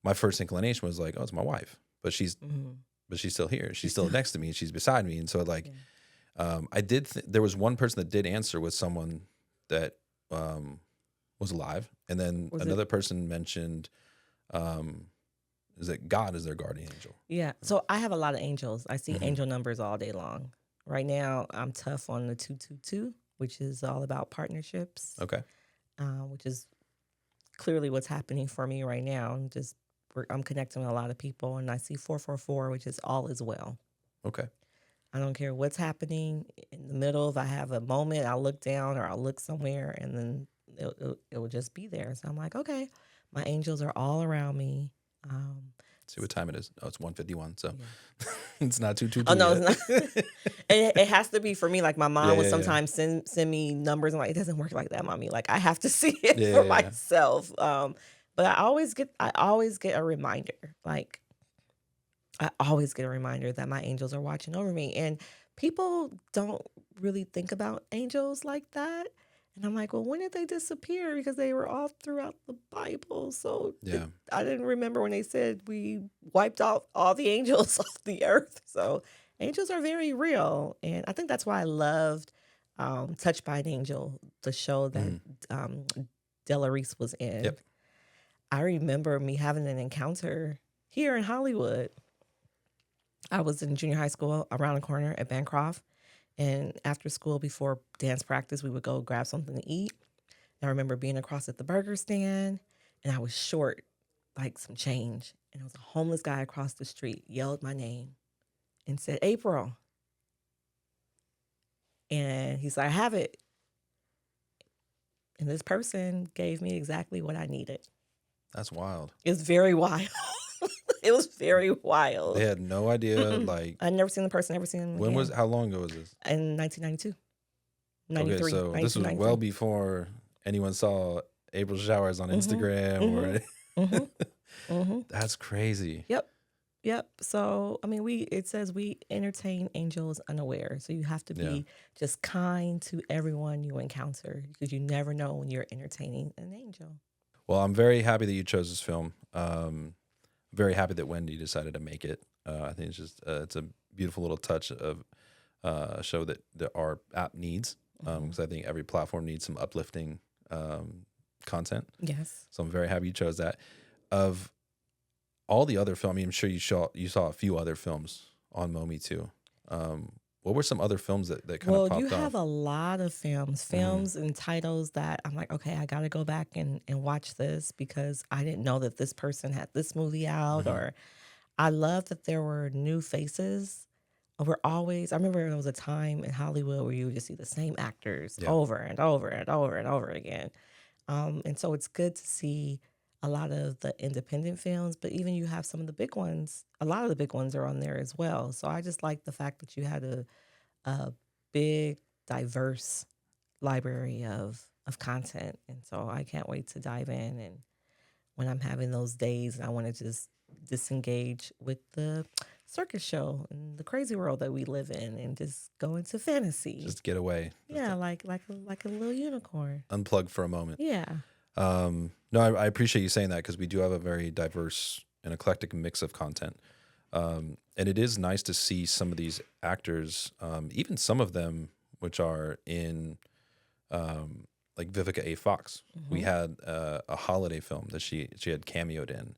S1: my first inclination was like, oh, it's my wife, but she's still here. She's still next to me. She's beside me. And so like, I did, there was one person that did answer with someone that was alive. And then another person mentioned, is that God is their guardian angel.
S3: Yeah. So I have a lot of angels. I see angel numbers all day long. Right now, I'm tough on the 222, which is all about partnerships.
S1: Okay.
S3: Which is clearly what's happening for me right now. I'm connecting with a lot of people, and I see 444, which is all is well.
S1: Okay.
S3: I don't care what's happening in the middle. If I have a moment, I'll look down or I'll look somewhere, and then it will just be there. So I'm like, okay, my angels are all around me.
S1: See what time it is. Oh, it's 1:51. So it's not 222.
S3: Oh no,
S1: yet.
S3: it's not. it has to be for me. Like my mom would sometimes send me numbers. I'm like, it doesn't work like that, mommy. Like I have to see it for myself. But I always get a reminder. Like I always get a reminder that my angels are watching over me. And people don't really think about angels like that. And I'm like, well, when did they disappear? Because they were all throughout the Bible. So I didn't remember when they said we wiped out all the angels off the earth. So angels are very real. And I think that's why I loved Touched by an Angel, the show that Della Reese was in.
S1: Yep.
S3: I remember me having an encounter here in Hollywood. I was in junior high school around the corner at Bancroft. And after school, before dance practice, we would go grab something to eat. And I remember being across at the burger stand, and I was short, like some change. And there was a homeless guy across the street, yelled my name and said, April. And he said, I have it. And this person gave me exactly what I needed.
S1: That's wild.
S3: It's very wild. It was very wild.
S1: They had no idea. Like
S3: I'd never seen the person, never seen him again.
S1: How long ago was this?
S3: In 1992. 93.
S1: Okay, so this was well before anyone saw April showers on Instagram or That's crazy.
S3: Yep. So I mean it says we entertain angels unaware. So you have to be just kind to everyone you encounter because you never know when you're entertaining an angel.
S1: Well, I'm very happy that you chose this film. Very happy that Wendy decided to make it. I think it's just it's a beautiful little touch of a show that our app needs because I think every platform needs some uplifting content.
S3: Yes.
S1: So I'm very happy you chose that. Of all the other films, I mean, I'm sure you saw a few other films on Mometu. What were some other films that kind of popped up?
S3: Well, you have a lot of films and titles that I'm like, okay, I got to go back and watch this because I didn't know that this person had this movie out. Or I love that there were new faces. I remember there was a time in Hollywood where you would just see the same actors over and over and over and over again. And so it's good to see a lot of the independent films, but even you have some of the big ones. A lot of the big ones are on there as well. So I just like the fact that you had a big, diverse library of content. And so I can't wait to dive in. And when I'm having those days, I want to just disengage with the circus show and the crazy world that we live in and just go into fantasy.
S1: Just get away.
S3: Yeah, like a little unicorn.
S1: Unplug for a moment.
S3: Yeah.
S1: No, I appreciate you saying that because we do have a very diverse and eclectic mix of content. And it is nice to see some of these actors, even some of them which are in like Vivica A. Fox. We had a holiday film that she had cameoed in.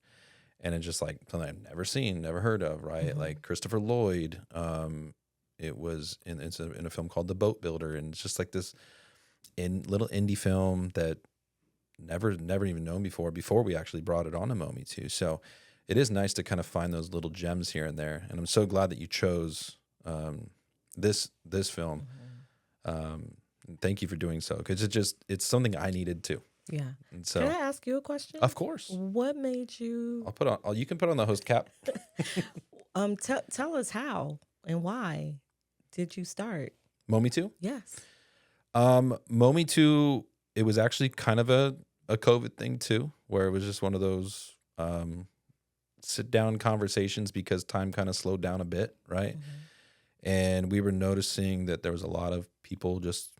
S1: And it's just like something I've never seen, never heard of, right? Like Christopher Lloyd. It was in a film called The Boat Builder. And it's just like this little indie film that never even known before we actually brought it on to Mometu. So it is nice to kind of find those little gems here and there. And I'm so glad that you chose this film. Thank you for doing so, because it's something I needed too.
S3: Yeah.
S1: And so,
S3: can I ask you a question?
S1: Of course.
S3: What made you?
S1: You can put on the host cap.
S3: Tell us how and why did you start
S1: Mometu?
S3: Yes.
S1: Mometu, it was actually kind of a COVID thing too, where it was just one of those sit down conversations because time kind of slowed down a bit, right? And we were noticing that there was a lot of people just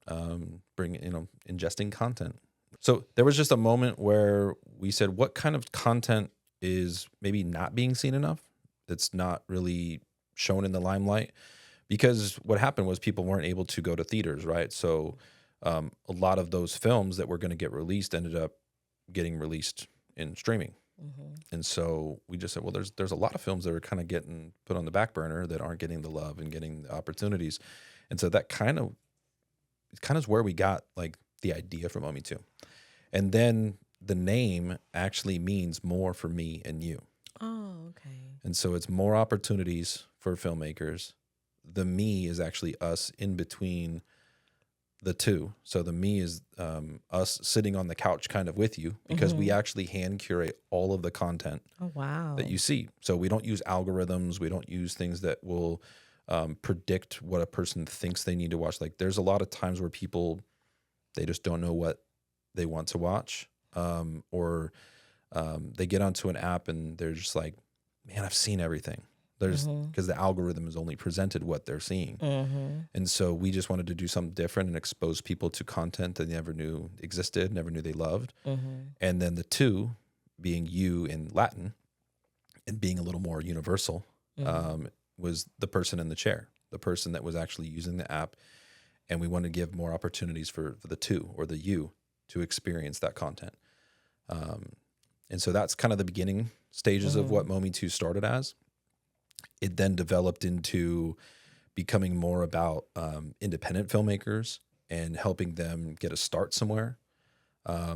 S1: ingesting content. So there was just a moment where we said, what kind of content is maybe not being seen enough? That's not really shown in the limelight, because what happened was people weren't able to go to theaters, right? So a lot of those films that were going to get released ended up getting released in streaming. And so we just said, well, there's a lot of films that are kind of getting put on the back burner that aren't getting the love and getting the opportunities. And so that kind of is where we got like the idea for Mometu. And then the name actually means more for me and you.
S3: Oh, okay.
S1: And so it's more opportunities for filmmakers. The me is actually us in between the two. So the me is us sitting on the couch kind of with you, because we actually hand curate all of the content that you see. So we don't use algorithms. We don't use things that will predict what a person thinks they need to watch. Like there's a lot of times where people, they just don't know what they want to watch, or they get onto an app and they're just like, man, I've seen everything. Because the algorithm has only presented what they're seeing. And so we just wanted to do something different and expose people to content that they never knew existed, never knew they loved. And then the two being you in Latin and being a little more universal was the person in the chair, the person that was actually using the app. And we wanted to give more opportunities for the two, or the you, to experience that content. And so that's kind of the beginning stages of what Mometu started as. It then developed into becoming more about independent filmmakers and helping them get a start somewhere.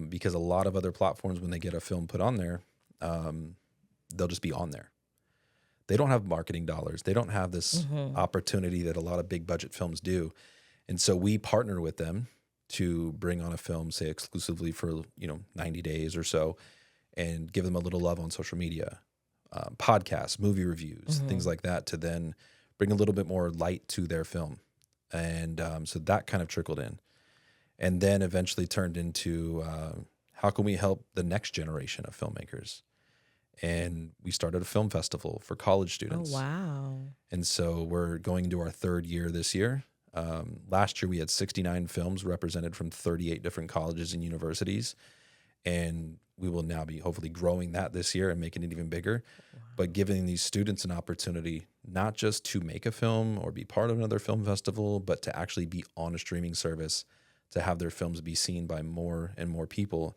S1: Because a lot of other platforms, when they get a film put on there, they'll just be on there. They don't have marketing dollars. They don't have this opportunity that a lot of big budget films do. And so we partner with them to bring on a film, say exclusively for 90 days or so, and give them a little love on social media. Podcasts, movie reviews, things like that, to then bring a little bit more light to their film. And so that kind of trickled in. And then eventually turned into how can we help the next generation of filmmakers? And we started a film festival for college students.
S3: Oh, wow.
S1: And so we're going into our third year this year. Last year we had 69 films represented from 38 different colleges and universities. And we will now be hopefully growing that this year and making it even bigger, but giving these students an opportunity not just to make a film or be part of another film festival, but to actually be on a streaming service, to have their films be seen by more and more people.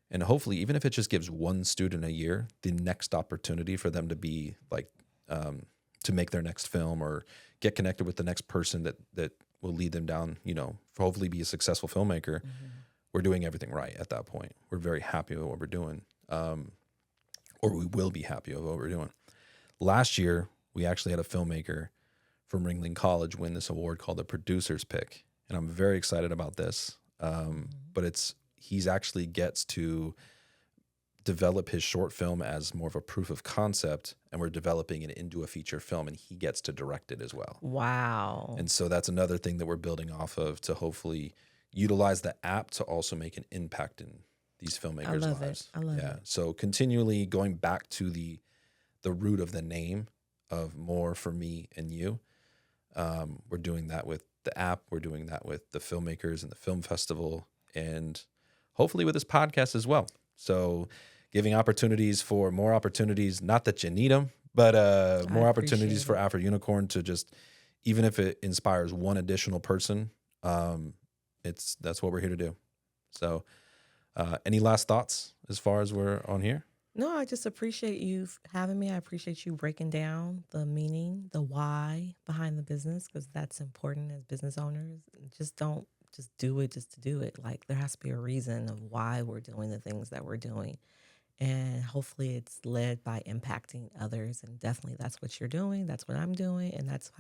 S1: And hopefully, even if it just gives one student a year, the next opportunity for them to be like, to make their next film or get connected with the next person that will lead them down, hopefully be a successful filmmaker. We're doing everything right at that point. We're very happy with what we're doing, or we will be happy with what we're doing. Last year, we actually had a filmmaker from Ringling College win this award called the Producer's Pick, and I'm very excited about this. But he's actually gets to develop his short film as more of a proof of concept, and we're developing it into a feature film, and he gets to direct it as well.
S3: Wow.
S1: And so that's another thing that we're building off of to hopefully utilize the app to also make an impact in these filmmakers' lives.
S3: I love it.
S1: So continually going back to the root of the name of More for Me and You. We're doing that with the app. We're doing that with the filmmakers and the film festival, and hopefully with this podcast as well. So giving opportunities for more opportunities, not that you need them, but more opportunities for AfroUnicorn to just, even if it inspires one additional person, that's what we're here to do. So any last thoughts as far as we're on here?
S3: No, I just appreciate you having me. I appreciate you breaking down the meaning, the why behind the business, because that's important as business owners. Just don't just do it just to do it. Like, there has to be a reason of why we're doing the things that we're doing. And hopefully it's led by impacting others. And definitely that's what you're doing. That's what I'm doing. And that's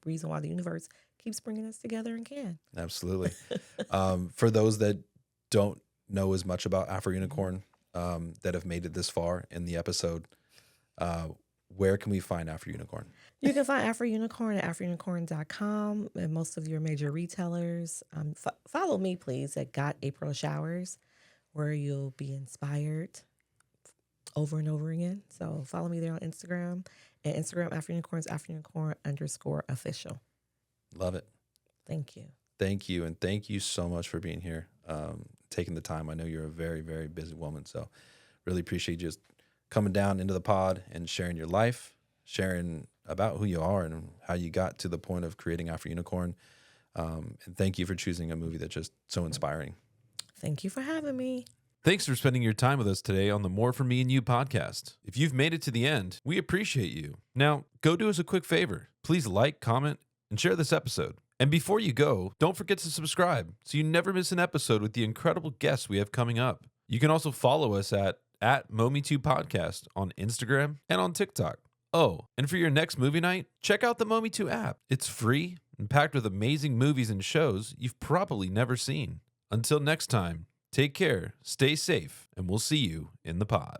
S3: reason why the universe keeps bringing us together and can.
S1: Absolutely. For those that don't know as much about AfroUnicorn, that have made it this far in the episode, where can we find AfroUnicorn?
S3: You can find AfroUnicorn at AfroUnicorn.com and most of your major retailers. Follow me, please, at Got April Showers, where you'll be inspired over and over again. So follow me there on Instagram. And Instagram AfroUnicorn is AfroUnicorn_official.
S1: Love it.
S3: Thank you.
S1: Thank you. And thank you so much for being here, taking the time. I know you're a very, very busy woman. So really appreciate you just coming down into the pod and sharing your life, sharing about who you are and how you got to the point of creating AfroUnicorn. And thank you for choosing a movie that's just so inspiring.
S3: Thank you for having me.
S12: Thanks for spending your time with us today on the More For Me and You podcast. If you've made it to the end, we appreciate you. Now, go do us a quick favor. Please like, comment, and share this episode. And before you go, don't forget to subscribe so you never miss an episode with the incredible guests we have coming up. You can also follow us at Mometu Podcast on Instagram and on TikTok. Oh, and for your next movie night, check out the Mometu app. It's free and packed with amazing movies and shows you've probably never seen. Until next time, take care, stay safe, and we'll see you in the pod.